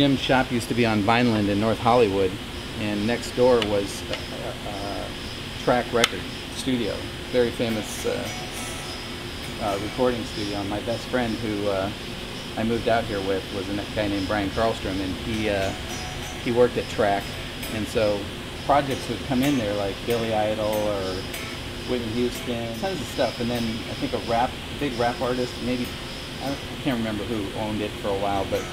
Jim's shop used to be on Vineland in North Hollywood, and next door was a Track Record studio, very famous recording studio. And my best friend, who I moved out here with, was a guy named Brian Carlstrom, and he worked at Track, and so projects would come in there like Billy Idol or Whitney Houston, tons of stuff. And then I think a big rap artist, maybe I can't remember who owned it for a while, but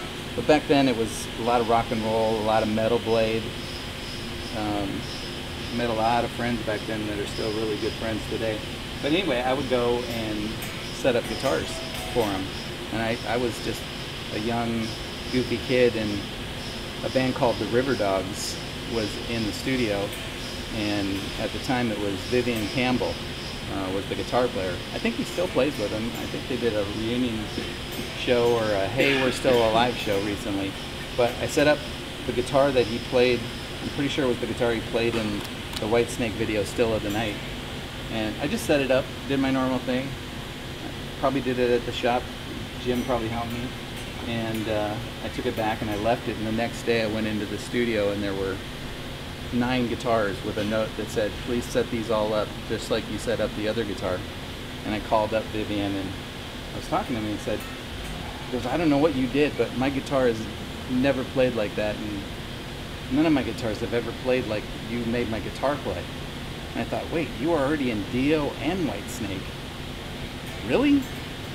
back then it was a lot of rock and roll, a lot of metal blade. Met a lot of friends back then that are still really good friends today. But anyway, I would go and set up guitars for them. And I was just a young, goofy kid, and a band called the River Dogs was in the studio. And at the time it was Vivian Campbell was the guitar player. I think he still plays with them. I think they did a reunion show or a Hey We're Still Alive show recently. But I set up the guitar that he played. I'm pretty sure it was the guitar he played in the Whitesnake video, Still of the Night. And I just set it up, did my normal thing. Probably did it at the shop. Jim probably helped me. And I took it back and I left it. And the next day I went into the studio and there were 9 guitars with a note that said, please set these all up just like you set up the other guitar. And I called up Vivian and I was talking to him, and he said, he goes, I don't know what you did, but my guitar has never played like that, and none of my guitars have ever played like you made my guitar play. And I thought, wait, you were already in Dio and Whitesnake? Really?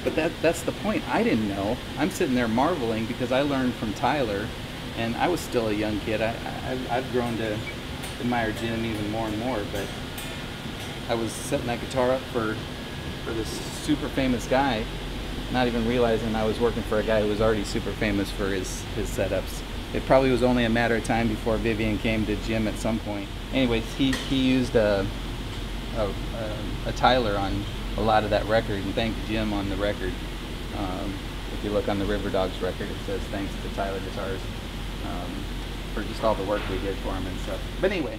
But that's the point. I didn't know. I'm sitting there marveling because I learned from Tyler, and I was still a young kid. I've grown to admire Jim even more and more, but I was setting that guitar up for this super famous guy, not even realizing I was working for a guy who was already super famous for his setups. It probably was only a matter of time before Vivian came to Jim at some point. Anyways, he used a Tyler on a lot of that record, and thanked Jim on the record. If you look on the River Dogs record, it says thanks to Tyler Guitars for just all the work we did for him and stuff. But anyway.